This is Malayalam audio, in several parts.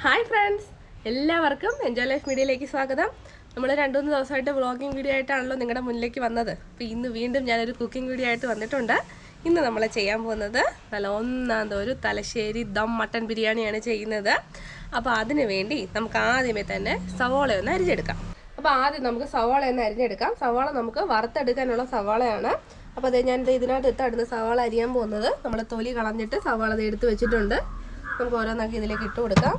ഹായ് ഫ്രണ്ട്സ്, എല്ലാവർക്കും എൻജോയ് ലൈഫ് മീഡിയയിലേക്ക് സ്വാഗതം. നമ്മൾ 2-3 ദിവസമായിട്ട് വ്ളോഗിങ് വീഡിയോ ആയിട്ടാണല്ലോ നിങ്ങളുടെ മുന്നിലേക്ക് വന്നത്. അപ്പോൾ ഇന്ന് വീണ്ടും ഞാനൊരു കുക്കിംഗ് വീഡിയോ ആയിട്ട് വന്നിട്ടുണ്ട്. ഇന്ന് നമ്മൾ ചെയ്യാൻ പോകുന്നത് നല്ല ഒന്നാമതൊരു തലശ്ശേരി ദം മട്ടൻ ബിരിയാണിയാണ് ചെയ്യുന്നത്. അപ്പോൾ അതിന് വേണ്ടി നമുക്ക് ആദ്യമേ തന്നെ സവാള ഒന്ന് അരിഞ്ഞെടുക്കാം. അപ്പോൾ ആദ്യം നമുക്ക് സവാള ഒന്ന് അരിഞ്ഞെടുക്കാം. സവാള നമുക്ക് വറുത്തെടുക്കാനുള്ള സവാളയാണ്. അപ്പോൾ അത് ഞാൻ ഇതിനകത്ത് ഇട്ടാടുന്ന സവാള അരിയാൻ പോകുന്നത്. നമ്മൾ തൊലി കളഞ്ഞിട്ട് സവാള അത് എടുത്ത് വെച്ചിട്ടുണ്ട്. നമുക്ക് ഓരോന്നൊക്കെ ഇതിലേക്ക് ഇട്ട് കൊടുക്കാം.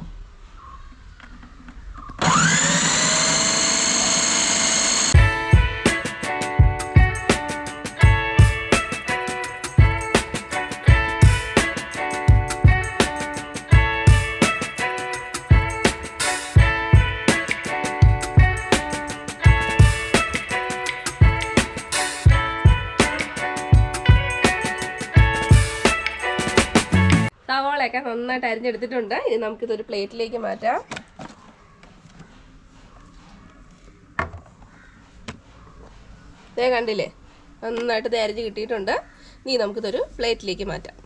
സവാളയൊക്കെ നന്നായിട്ട് അരിഞ്ഞെടുത്തിട്ടുണ്ട്. ഇനി നമുക്കിതൊരു പ്ലേറ്റിലേക്ക് മാറ്റാം. ദേ കണ്ടില്ലേ, നന്നായിട്ട് അരിഞ്ഞ് കിട്ടിയിട്ടുണ്ട്. ഇനി നമുക്കിതൊരു പ്ലേറ്റിലേക്ക് മാറ്റാം.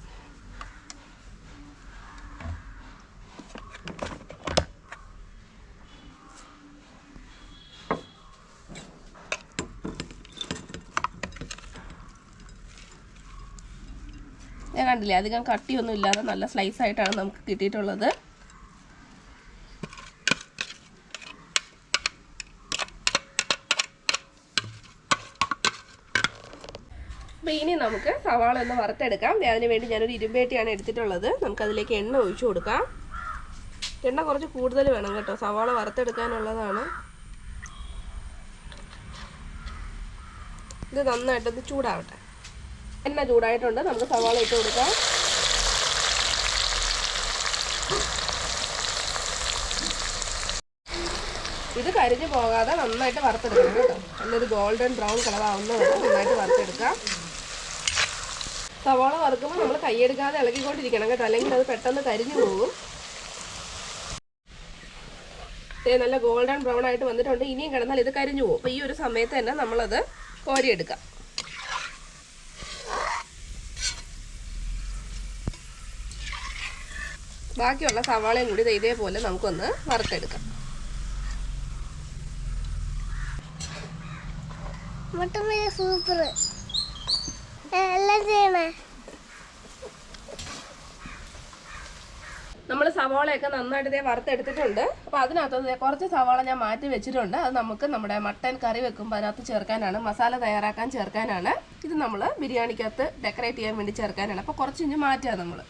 ഞാൻ കണ്ടില്ലേ, അധികം കട്ടിയൊന്നും ഇല്ലാതെ നല്ല സ്ലൈസ് ആയിട്ടാണ് നമുക്ക് കിട്ടിയിട്ടുള്ളത്. അപ്പോൾ ഇനി നമുക്ക് സവാള ഒന്ന് വറുത്തെടുക്കാം. അതിന് വേണ്ടി ഞാനൊരു ഇരുമ്പേട്ടിയാണ് എടുത്തിട്ടുള്ളത്. നമുക്കതിലേക്ക് എണ്ണ ഒഴിച്ചു കൊടുക്കാം. എണ്ണ കുറച്ച് കൂടുതൽ വേണം കേട്ടോ, സവാള വറുത്തെടുക്കാനുള്ളതാണ്. ഇത് നന്നായിട്ടൊന്ന് ചൂടാവട്ടെ. എണ്ണ ചൂടായിട്ടുണ്ട്, നമുക്ക് സവാള ഇട്ട് കൊടുക്കാം. ഇത് കരിഞ്ഞു പോകാതെ നന്നായിട്ട് വറുത്തെടുക്കണം കേട്ടോ. നല്ലൊരു ഗോൾഡൻ ബ്രൗൺ കളർ ആവുന്ന വരെ നന്നായിട്ട് വറുത്തെടുക്കാം. സവാള വറുക്കുമ്പോൾ നമ്മൾ കൈയെടുക്കാതെ ഇളക്കിക്കൊണ്ടിരിക്കണം കേട്ടോ, അല്ലെങ്കിൽ അത് പെട്ടെന്ന് കരിഞ്ഞു പോകും. നല്ല ഗോൾഡൻ ബ്രൗൺ ആയിട്ട് വന്നിട്ടുണ്ട്. ഇനിയും കിടന്നാൽ ഇത് കരിഞ്ഞു പോകും. അപ്പോൾ ഈ ഒരു സമയത്ത് തന്നെ നമ്മളത് കോരിയെടുക്കാം. ബാക്കിയുള്ള സവാളയും കൂടി ഇതേപോലെ നമുക്കൊന്ന് വറുത്തെടുക്കാം. സൂപ്പർ എല്ലാം ചെയ്യണേ. നമ്മൾ സവാളയൊക്കെ നന്നായിട്ട് വറുത്തെടുത്തിട്ടുണ്ട്. അപ്പോൾ അതിനകത്ത് കുറച്ച് സവാള ഞാൻ മാറ്റി വെച്ചിട്ടുണ്ട്. അത് നമുക്ക് നമ്മുടെ മട്ടൻ കറി വെക്കുമ്പോൾ അതിനകത്ത് ചേർക്കാനാണ്, മസാല തയ്യാറാക്കാൻ ചേർക്കാനാണ്. ഇത് നമ്മൾ ബിരിയാണിക്കകത്ത് ഡെക്കറേറ്റ് ചെയ്യാൻ വേണ്ടി ചേർക്കാനാണ്. അപ്പോൾ കുറച്ച് ഇഞ്ച് മാറ്റുക നമ്മൾ.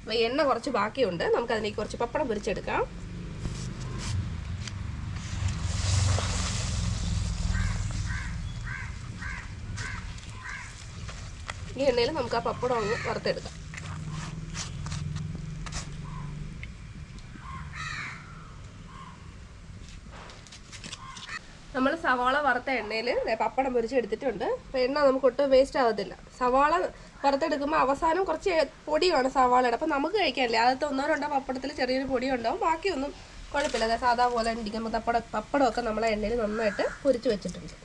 അപ്പോൾ എണ്ണ കുറച്ച് ബാക്കിയുണ്ട്, നമുക്കതിലേക്ക് കുറച്ച് പപ്പടം പൊരിച്ചെടുക്കാം. ഈ എണ്ണയിൽ നമുക്ക് ആ പപ്പടം അങ്ങ് വറുത്തെടുക്കാം. നമ്മൾ സവാള വറുത്ത എണ്ണയിൽ പപ്പടം പൊരിച്ചെടുത്തിട്ടുണ്ട്. അപ്പോൾ എണ്ണ നമുക്ക് ഒട്ടും വേസ്റ്റ് ആകത്തില്ല. സവാള വറുത്തെടുക്കുമ്പോൾ അവസാനം കുറച്ച് പൊടിയാണ് സവാളയുടെ. അപ്പോൾ നമുക്ക് കഴിക്കാനില്ല, ആദ്യത്തെ 1-2 പപ്പടത്തിൽ ചെറിയൊരു പൊടി ഉണ്ടാവും, ബാക്കിയൊന്നും കുഴപ്പമില്ല. അതായത് സാധാ പോലെ ഇരിക്കുമ്പോൾ പപ്പടമൊക്കെ നമ്മളെ എണ്ണയിൽ നന്നായിട്ട് പൊരിച്ച് വെച്ചിട്ടുണ്ട്.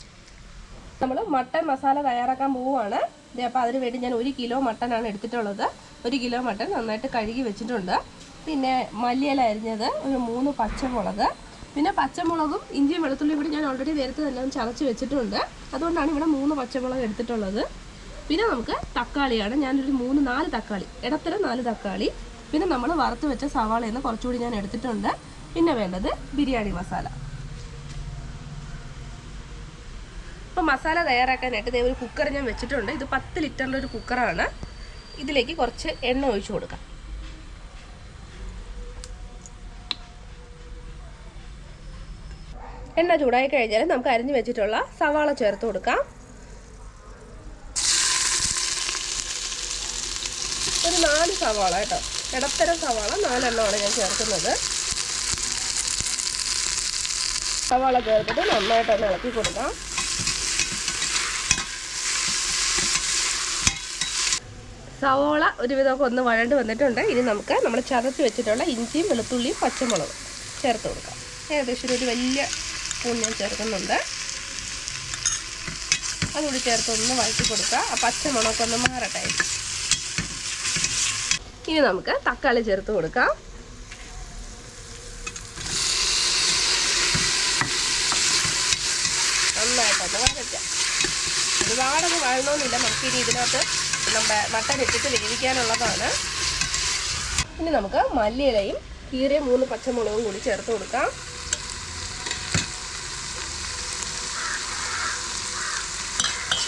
നമ്മൾ മട്ടൻ മസാല തയ്യാറാക്കാൻ പോവുകയാണ്. അപ്പോൾ അതിന് വേണ്ടി ഞാൻ 1 കിലോ മട്ടനാണ് എടുത്തിട്ടുള്ളത്. 1 കിലോ മട്ടൻ നന്നായിട്ട് കഴുകി വെച്ചിട്ടുണ്ട്. പിന്നെ മല്ലിയില അരിഞ്ഞത്, ഒരു 3 പച്ചമുളക്, പിന്നെ പച്ചമുളകും ഇഞ്ചിയും വെളുത്തുള്ളിയും കൂടി ഞാൻ ഓൾറെഡി നേരത്തെ എല്ലാം ചതച്ച് വെച്ചിട്ടുണ്ട്. അതുകൊണ്ടാണ് ഇവിടെ 3 പച്ചമുളക് എടുത്തിട്ടുള്ളത്. പിന്നെ നമുക്ക് തക്കാളിയാണ്, ഞാനൊരു 3-4 തക്കാളി, ഇടത്തരം 4 തക്കാളി. പിന്നെ നമ്മൾ വറുത്ത് വെച്ച സവാളയിൽ നിന്ന് കുറച്ചുകൂടി ഞാൻ എടുത്തിട്ടുണ്ട്. പിന്നെ വേണ്ടത് ബിരിയാണി മസാല. അപ്പോൾ മസാല തയ്യാറാക്കാനായിട്ട് ഒരു കുക്കർ ഞാൻ വെച്ചിട്ടുണ്ട്. ഇത് 10 ലിറ്ററിൻ്റെ ഒരു കുക്കറാണ്. ഇതിലേക്ക് കുറച്ച് എണ്ണ ഒഴിച്ചു കൊടുക്കാം. എണ്ണ ചൂടായി കഴിഞ്ഞാൽ നമുക്ക് അരിഞ്ഞു വെച്ചിട്ടുള്ള സവാള ചേർത്ത് കൊടുക്കാം. ഒരു 4 സവാള കേട്ടോ, ഇടത്തരം സവാള 4 എണ്ണമാണ് ഞാൻ ചേർക്കുന്നത്. സവാള ചേർത്തിട്ട് നന്നായിട്ടൊന്ന് ഇളക്കി കൊടുക്കാം. സവാള ഒരുവിധമൊക്കെ ഒന്ന് വഴണ്ട് വന്നിട്ടുണ്ട്. ഇനി നമുക്ക് നമ്മൾ ചതച്ച് വെച്ചിട്ടുള്ള ഇഞ്ചിയും വെളുത്തുള്ളിയും പച്ചമുളകും ചേർത്ത് കൊടുക്കാം. ഏകദേശം ഒരു വലിയ സ്പൂൺ ഞാൻ ചേർക്കുന്നുണ്ട്. അതുകൂടി ചേർത്ത് ഒന്ന് വഴറ്റി കൊടുക്കുക. ആ പച്ചമുളകൊക്കെ ഒന്ന് മാറട്ടെ. ഇനി നമുക്ക് തക്കാളി ചേർത്ത് കൊടുക്കാം. നന്നായിട്ടൊന്ന് വഴറ്റാം. ഒരുപാടൊന്നും വഴണമെന്നില്ല, നമുക്കിനി ഇതിനകത്ത് നമ്മുടെ മട്ടൻ ഇട്ടിട്ട് വേവിക്കാനുള്ളതാണ്. ഇനി നമുക്ക് മല്ലിയിലയും കീറിയ 3 പച്ചമുളകും കൂടി ചേർത്ത് കൊടുക്കാം.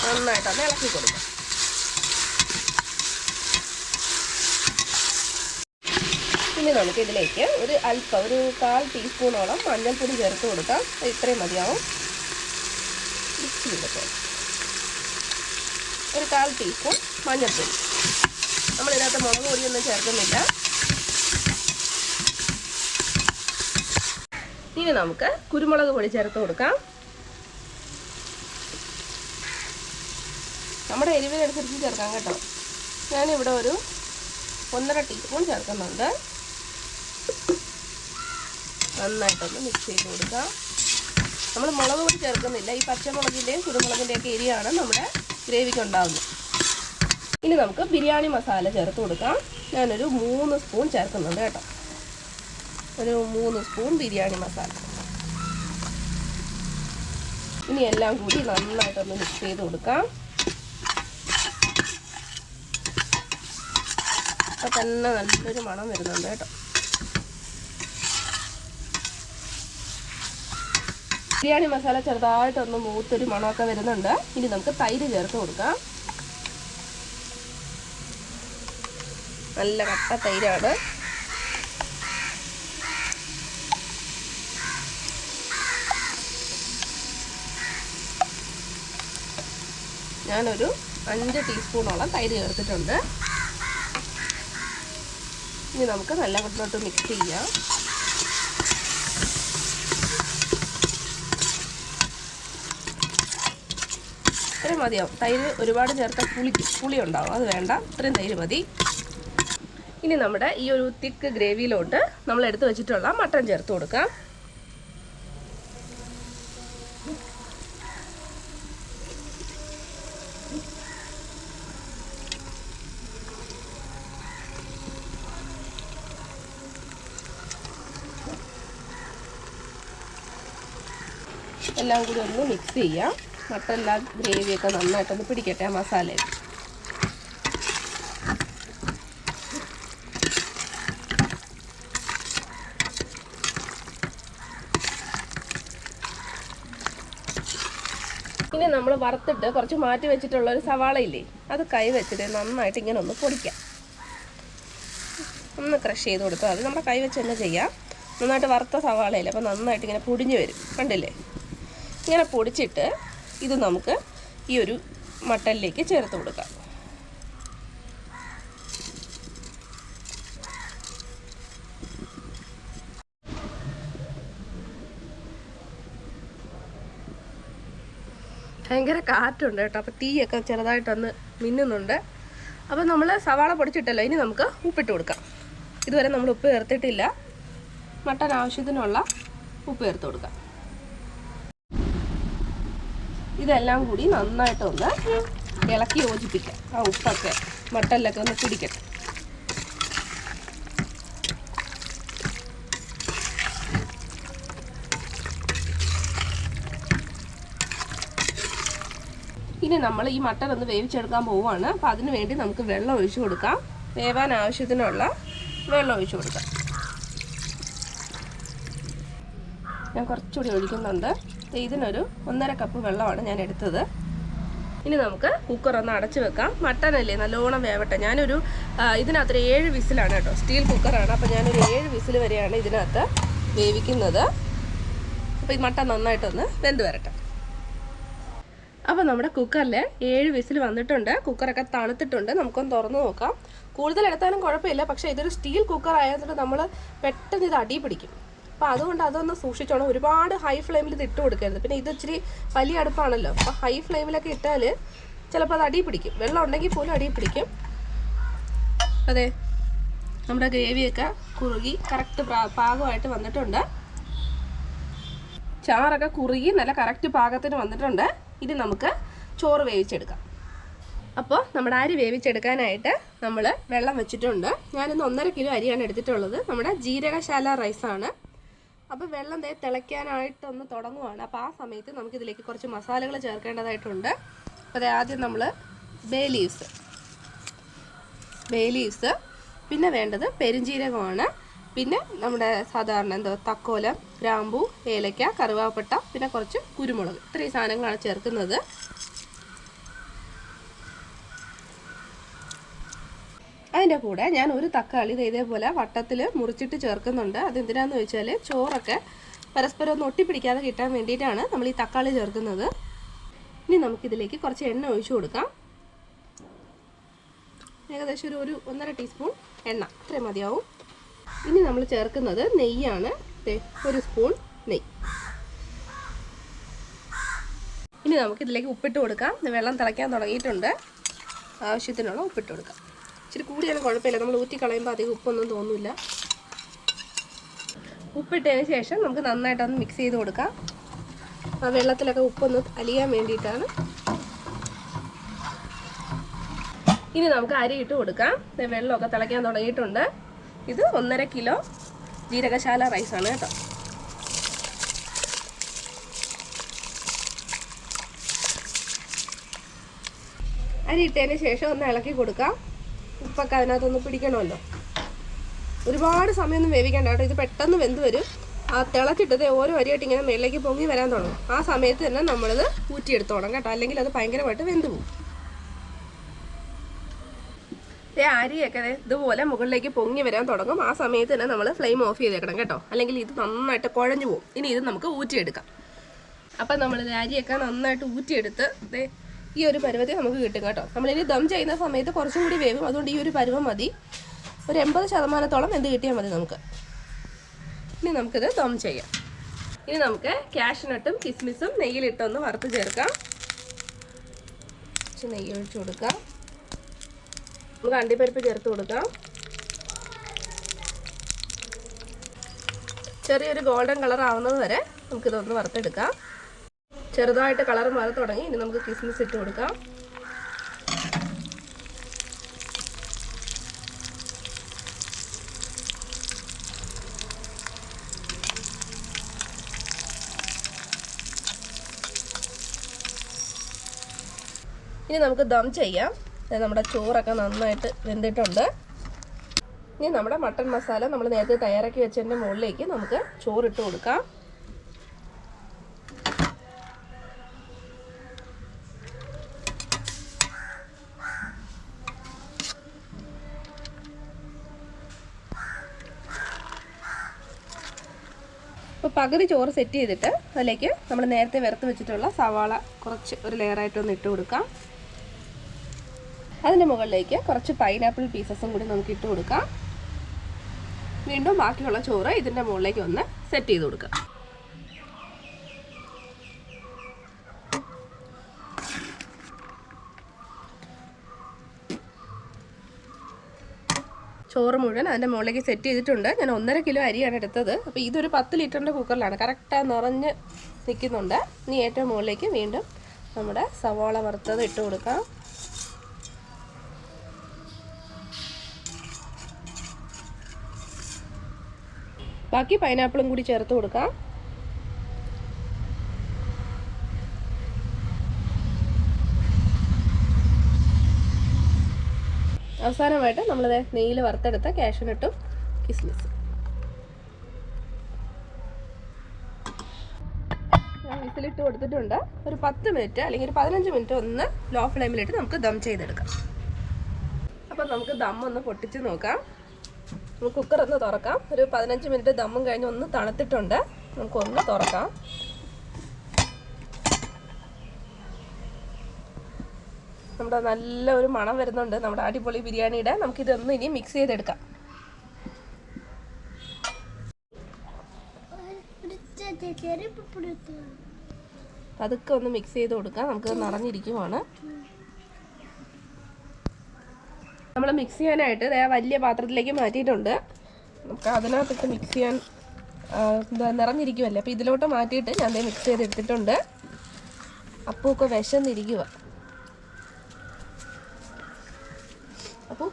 നന്നായിട്ടൊന്ന് ഇളക്കി കൊടുക്കാം. ഇനി നമുക്കിതിലേക്ക് ഒരു 1/4 ടീസ്പൂണോളം മഞ്ഞൾപ്പൊടി ചേർത്ത് കൊടുക്കാം. ഇത്രയും മതിയാവും. മിക്സ് ചെയ്തിട്ട് ഒരു 1/4 ടീസ്പൂൺ മഞ്ഞൾപ്പൊടി. നമ്മളിതിനകത്ത് മുളക് പൊടിയൊന്നും ചേർക്കുന്നില്ല. ഇനി നമുക്ക് കുരുമുളക് പൊടി ചേർത്ത് കൊടുക്കാം. നമ്മുടെ എരിവിനനുസരിച്ച് ചേർക്കാം കേട്ടോ. ഞാനിവിടെ ഒരു 1.5 ടീസ്പൂൺ ചേർക്കുന്നുണ്ട്. നന്നായിട്ടൊന്ന് മിക്സ് ചെയ്ത് കൊടുക്കാം. നമ്മൾ മുളക് പൊടി ചേർക്കുന്നില്ല. ഈ പച്ചമുളകിൻ്റെയും കുരുമുളകിൻ്റെയൊക്കെ എരിയാണ് നമ്മുടെ ഗ്രേവിക്ക് ഉണ്ടാകുന്നത്. ഇനി നമുക്ക് ബിരിയാണി മസാല ചേർത്ത് കൊടുക്കാം. ഞാനൊരു 3 സ്പൂൺ ചേർക്കുന്നുണ്ട് കേട്ടോ. ഒരു 3 സ്പൂൺ ബിരിയാണി മസാല. ഇനി എല്ലാം കൂടി നന്നായിട്ടൊന്ന് മിക്സ് ചെയ്ത് കൊടുക്കാം. അപ്പോൾ തന്നെ നല്ലൊരു മണം വരുന്നുണ്ട് കേട്ടോ. ബിരിയാണി മസാല ചെറുതായിട്ടൊന്ന് മൂത്തൊരു മണമൊക്കെ വരുന്നുണ്ട്. ഇനി നമുക്ക് തൈര് ചേർത്ത് കൊടുക്കാം. നല്ല കട്ട തൈരാണ്. ഞാനൊരു 5 ടീസ്പൂണോളം തൈര് ചേർത്തിട്ടുണ്ട്. ഇനി നമുക്ക് നല്ല വണ്ണോട്ട് മിക്സ് ചെയ്യാം. ഇത്രയും മതിയാവും. തൈര് ഒരുപാട് ചേർത്താൽ പുളി ഉണ്ടാവും, അത് വേണ്ട. ഇത്രയും തൈര് മതി. ഇനി നമ്മുടെ ഈ ഒരു തിക്ക് ഗ്രേവിയിലോട്ട് നമ്മൾ എടുത്ത് വെച്ചിട്ടുള്ള മട്ടൺ ചേർത്ത് കൊടുക്കാം. എല്ലാം കൂടി ഒന്ന് മിക്സ് ചെയ്യാം. മട്ടൻ്റെ ഗ്രേവിയൊക്കെ നന്നായിട്ടൊന്ന് പിടിക്കട്ടെ ആ മസാലയിൽ. ഇനി നമ്മൾ വറുത്തിട്ട് കുറച്ച് മാറ്റി വെച്ചിട്ടുള്ള ഒരു സവാള ഇല്ലേ, അത് കൈ വെച്ചിട്ട് നന്നായിട്ട് ഇങ്ങനെ ഒന്ന് പൊടിക്കാം. ഒന്ന് ക്രഷ് ചെയ്ത് കൊടുത്താൽ അത് നമ്മുടെ കൈ വെച്ച് തന്നെ ചെയ്യാം. നന്നായിട്ട് വറുത്ത സവാളയില്ലേ, അപ്പോൾ നന്നായിട്ട് ഇങ്ങനെ പൊടിഞ്ഞ് വരും, കണ്ടില്ലേ? ഇങ്ങനെ പൊടിച്ചിട്ട് ഇത് നമുക്ക് ഈ ഒരു മട്ടനിലേക്ക് ചേർത്ത് കൊടുക്കാം. ഭയങ്കര കാറ്റുണ്ട് കേട്ടോ, അപ്പോൾ തീയൊക്കെ ചെറുതായിട്ടൊന്ന് മിന്നുന്നുണ്ട്. അപ്പോൾ നമ്മൾ സവാള പൊടിച്ചിട്ടല്ലോ, ഇനി നമുക്ക് ഉപ്പിട്ട് കൊടുക്കാം. ഇതുവരെ നമ്മൾ ഉപ്പ് ചേർത്തിട്ടില്ല. മട്ടൻ ആവശ്യത്തിനുള്ള ഉപ്പ് ചേർത്ത് കൊടുക്കാം. ഇതെല്ലാം കൂടി നന്നായിട്ടൊന്ന് ഇളക്കി യോജിപ്പിക്കാം. ആ ഉപ്പൊക്കെ മട്ടനിലൊക്കെ ഒന്ന് പിടിക്കട്ടെ. ഇനി നമ്മൾ ഈ മട്ടൻ ഒന്ന് വേവിച്ചെടുക്കാൻ പോവുകയാണ്. അപ്പോൾ അതിന് വേണ്ടി നമുക്ക് വെള്ളം ഒഴിച്ചു കൊടുക്കാം. വേവാൻ ആവശ്യത്തിനുള്ള വെള്ളം ഒഴിച്ചു കൊടുക്കാം. ഞാൻ കുറച്ചുകൂടി ഒഴിക്കുന്നുണ്ട്. ഇതിനൊരു 1.5 കപ്പ് വെള്ളമാണ് ഞാൻ എടുത്തത്. ഇനി നമുക്ക് കുക്കർ ഒന്ന് അടച്ച് വെക്കാം. മട്ടനല്ലേ നല്ലോണം വേവട്ടെ. ഞാനൊരു ഇതിനകത്ത് 7 വിസിലാണ് കേട്ടോ, സ്റ്റീൽ കുക്കറാണ്. അപ്പോൾ ഞാനൊരു 7 വിസിൽ വരെയാണ് ഇതിനകത്ത് വേവിക്കുന്നത്. അപ്പോൾ ഈ മട്ടൻ നന്നായിട്ടൊന്ന് വെന്ത് വരട്ടെ. അപ്പോൾ നമ്മുടെ കുക്കറിൽ 7 വിസിൽ വന്നിട്ടുണ്ട്. കുക്കറൊക്കെ തണുത്തിട്ടുണ്ട്. നമുക്കൊന്ന് തുറന്ന് നോക്കാം. കൂടുതൽ എടുത്താലും കുഴപ്പമില്ല, പക്ഷേ ഇതൊരു സ്റ്റീൽ കുക്കർ ആയതുകൊണ്ട് നമ്മൾ പെട്ടെന്ന് ഇത് അടി പിടിക്കും. അപ്പോൾ അതുകൊണ്ട് അതൊന്ന് സൂക്ഷിച്ചോണം. ഒരുപാട് ഹൈ ഫ്ലെയിമിൽ ഇത് ഇട്ട് കൊടുക്കരുത്. പിന്നെ ഇത് ഇച്ചിരി വലിയ അടുപ്പാണല്ലോ, അപ്പോൾ ഹൈ ഫ്ലെയിമിലൊക്കെ ഇട്ടാൽ ചിലപ്പോൾ അത് അടി പിടിക്കും. വെള്ളം ഉണ്ടെങ്കിൽ പോലും അടി പിടിക്കും. അതെ, നമ്മുടെ ഗ്രേവിയൊക്കെ കുറുകി കറക്റ്റ് പാകമായിട്ട് വന്നിട്ടുണ്ട്. ചാറൊക്കെ കുറുകി നല്ല കറക്റ്റ് പാകത്തിന് വന്നിട്ടുണ്ട്. ഇനി നമുക്ക് ചോറ് വേവിച്ചെടുക്കാം. അപ്പോൾ നമ്മുടെ അരി വേവിച്ചെടുക്കാനായിട്ട് നമ്മൾ വെള്ളം വെച്ചിട്ടുണ്ട്. ഞാനിന്ന് 1.5 കിലോ അരിയാണ് എടുത്തിട്ടുള്ളത്. നമ്മുടെ ജീരകശാല റൈസാണ്. അപ്പോൾ വെള്ളം തിളയ്ക്കാനായിട്ടൊന്ന് തുടങ്ങുവാണ്. അപ്പോൾ ആ സമയത്ത് നമുക്കിതിലേക്ക് കുറച്ച് മസാലകൾ ചേർക്കേണ്ടതായിട്ടുണ്ട്. അപ്പോൾ ആദ്യം നമ്മൾ ബേ ലീവ്സ്, പിന്നെ വേണ്ടത് പെരുംജീരകമാണ്, പിന്നെ നമ്മുടെ സാധാരണ തക്കോലം, ഗ്രാമ്പൂ, ഏലക്ക, കറുവാപ്പട്ട, പിന്നെ കുറച്ച് കുരുമുളക്. ഇത്രയും സാധനങ്ങളാണ് ചേർക്കുന്നത്. അതിൻ്റെ കൂടെ ഞാൻ ഒരു തക്കാളി ഇതേപോലെ വട്ടത്തിൽ മുറിച്ചിട്ട് ചേർക്കുന്നുണ്ട്. അതെന്തിനാന്ന് വെച്ചാൽ ചോറൊക്കെ പരസ്പരം ഒന്ന് ഒട്ടിപ്പിടിക്കാതെ കിട്ടാൻ വേണ്ടിയിട്ടാണ് നമ്മൾ ഈ തക്കാളി ചേർക്കുന്നത്. ഇനി നമുക്കിതിലേക്ക് കുറച്ച് എണ്ണ ഒഴിച്ചു കൊടുക്കാം. ഏകദേശം ഒരു 1.5 ടീസ്പൂൺ എണ്ണ, ഇത്രയും മതിയാവും. ഇനി നമ്മൾ ചേർക്കുന്നത് നെയ്യാണ്. 1 സ്പൂൺ നെയ്യ്. ഇനി നമുക്കിതിലേക്ക് ഉപ്പിട്ട് കൊടുക്കാം. വെള്ളം തിളയ്ക്കാൻ തുടങ്ങിയിട്ടുണ്ട്. ആവശ്യത്തിനുള്ള ഉപ്പിട്ട് കൊടുക്കാം. ഇച്ചിരി കൂടിയാലും കുഴപ്പമില്ല, നമ്മൾ ഊറ്റി കളയുമ്പോൾ അധികം ഉപ്പൊന്നും തോന്നില്ല. ഉപ്പിട്ടതിന് ശേഷം നമുക്ക് നന്നായിട്ടൊന്ന് മിക്സ് ചെയ്ത് കൊടുക്കാം. ആ വെള്ളത്തിലൊക്കെ ഉപ്പൊന്ന് അലിയാൻ വേണ്ടിയിട്ടാണ്. ഇനി നമുക്ക് അരി ഇട്ട് കൊടുക്കാം. വെള്ളമൊക്കെ തിളയ്ക്കാൻ തുടങ്ങിയിട്ടുണ്ട്. ഇത് 1.5 കിലോ ജീരകശാല റൈസാണ് കേട്ടോ. അരി ഇട്ടതിന് ശേഷം ഒന്ന് ഇളക്കി കൊടുക്കാം. ഉപ്പൊക്കെ അതിനകത്തൊന്ന് പിടിക്കണമല്ലോ. ഒരുപാട് സമയമൊന്നും വേവിക്കേണ്ട കേട്ടോ. ഇത് പെട്ടെന്ന് വെന്ത് വരും. ആ തിളച്ചിട്ടത് ഓരോ അരിയായിട്ട് ഇങ്ങനെ മേളിലേക്ക് പൊങ്ങി വരാൻ തുടങ്ങും. ആ സമയത്ത് തന്നെ നമ്മളിത് ഊറ്റിയെടുത്തോണം കേട്ടോ, അല്ലെങ്കിൽ അത് ഭയങ്കരമായിട്ട് വെന്ത് പോകും. അരിയൊക്കെ ഇതുപോലെ മുകളിലേക്ക് പൊങ്ങി വരാൻ തുടങ്ങും. ആ സമയത്ത് തന്നെ നമ്മൾ ഫ്ലെയിം ഓഫ് ചെയ്തേക്കണം കേട്ടോ, അല്ലെങ്കിൽ ഇത് നന്നായിട്ട് കുഴഞ്ഞു പോകും. ഇനി ഇത് നമുക്ക് ഊറ്റിയെടുക്കാം. അപ്പം നമ്മളിത് അരിയൊക്കെ നന്നായിട്ട് ഊറ്റിയെടുത്ത് ഈ ഒരു പരുവത്തിൽ നമുക്ക് കിട്ടും കേട്ടോ. നമ്മളിനി ദം ചെയ്യുന്ന സമയത്ത് കുറച്ചും കൂടി വേവും. അതുകൊണ്ട് ഈ ഒരു പരുവം മതി. ഒരു 80% എന്ത് കിട്ടിയാൽ മതി നമുക്ക്. ഇനി നമുക്കിത് ദം ചെയ്യാം. ഇനി നമുക്ക് കാഷ്നട്ടും കിസ്മിസും നെയ്യിലിട്ടൊന്ന് വറുത്ത് ചേർക്കാം. കുറച്ച് നെയ്യ് ഒഴിച്ച് കൊടുക്കാം. നമുക്ക് അണ്ടിപ്പരിപ്പ് ചേർത്ത് കൊടുക്കാം. ചെറിയൊരു ഗോൾഡൻ കളർ ആവുന്നത് വരെ നമുക്കിതൊന്ന് വറുത്തെടുക്കാം. ചെറുതായിട്ട് കളർ മാറി തുടങ്ങി. ഇനി നമുക്ക് കിസ്മിസ് ഇട്ട് കൊടുക്കാം. ഇനി നമുക്ക് ദം ചെയ്യാം. നമ്മുടെ ചോറൊക്കെ നന്നായിട്ട് വെന്തിട്ടുണ്ട്. ഇനി നമ്മുടെ മട്ടൺ മസാല നമ്മൾ നേരത്തെ തയ്യാറാക്കി വെച്ചതിൻ്റെ മുകളിലേക്ക് നമുക്ക് ചോറിട്ട് കൊടുക്കാം. അപ്പോൾ പകുതി ചോറ് സെറ്റ് ചെയ്തിട്ട് അതിലേക്ക് നമ്മൾ നേരത്തെ വറുത്ത് വെച്ചിട്ടുള്ള സവാള കുറച്ച് ഒരു ലെയറായിട്ടൊന്ന് ഇട്ട് കൊടുക്കാം. അതിൻ്റെ മുകളിലേക്ക് കുറച്ച് പൈനാപ്പിൾ പീസസും കൂടി നമുക്ക് ഇട്ട് കൊടുക്കാം. വീണ്ടും ബാക്കിയുള്ള ചോറ് ഇതിൻ്റെ മുകളിലേക്ക് ഒന്ന് സെറ്റ് ചെയ്ത് കൊടുക്കാം. ചോറ് മുഴുവൻ അതിൻ്റെ മുകളിലേക്ക് സെറ്റ് ചെയ്തിട്ടുണ്ട്. ഞാൻ 1.5 കിലോ അരിയാണ് എടുത്തത്. അപ്പോൾ ഇതൊരു 10 ലിറ്ററിൻ്റെ കുക്കറിലാണ്. കറക്റ്റായി നിറഞ്ഞ് നിൽക്കുന്നുണ്ട്. ഇനി ഏറ്റവും മുകളിലേക്ക് വീണ്ടും നമ്മുടെ സവാള വറുത്തത് ഇട്ട് കൊടുക്കാം. ബാക്കി പൈനാപ്പിളും കൂടി ചേർത്ത് കൊടുക്കാം. അവസാനമായിട്ട് നമ്മളിത് നെയ്യിൽ വറുത്തെടുത്ത കാഷ്നട്ടും കിസ്മിസും. വിസിലിട്ട് കൊടുത്തിട്ടുണ്ട്. ഒരു 10 മിനിറ്റ് അല്ലെങ്കിൽ ഒരു 15 മിനിറ്റ് ഒന്ന് ലോ ഫ്ലെയിമിലിട്ട് നമുക്ക് ദം ചെയ്തെടുക്കാം. അപ്പം നമുക്ക് ദം ഒന്ന് പൊട്ടിച്ച് നോക്കാം. നമുക്ക് കുക്കർ ഒന്ന് തുറക്കാം. ഒരു 15 മിനിറ്റ് ദമ്മും കഴിഞ്ഞ് ഒന്ന് തണുത്തിട്ടുണ്ട്. നമുക്കൊന്ന് തുറക്കാം. നമ്മുടെ നല്ല ഒരു മണം വരുന്നുണ്ട് നമ്മുടെ അടിപൊളി ബിരിയാണിയുടെ. നമുക്കിതൊന്ന് ഇനി മിക്സ് ചെയ്തെടുക്കാം. അതൊക്കെ ഒന്ന് മിക്സ് ചെയ്ത് കൊടുക്കാം. നമുക്ക് നിറഞ്ഞിരിക്കുവാണ്. നമ്മൾ മിക്സ് ചെയ്യാനായിട്ട് വലിയ പാത്രത്തിലേക്ക് മാറ്റിയിട്ടുണ്ട്. നമുക്ക് അതിനകത്തിട്ട് മിക്സ് ചെയ്യാൻ നിറഞ്ഞിരിക്കുമല്ലേ. അപ്പോൾ ഇതിലോട്ട് മാറ്റിയിട്ട് ഞാൻ മിക്സ് ചെയ്തെടുത്തിട്ടുണ്ട്. അപ്പമൊക്കെ വിശന്നിരിക്കുക. അപ്പോൾ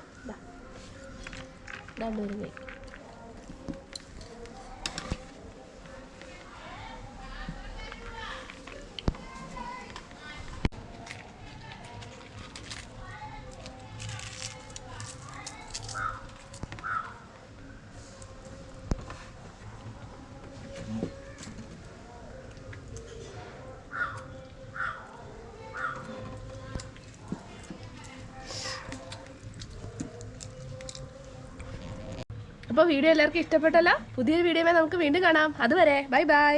അപ്പോൾ വീഡിയോ എല്ലാവർക്കും ഇഷ്ടപ്പെട്ടല്ലോ. പുതിയൊരു വീഡിയോയിൽ നമുക്ക് വീണ്ടും കാണാം. അതുവരെ ബൈ ബൈ.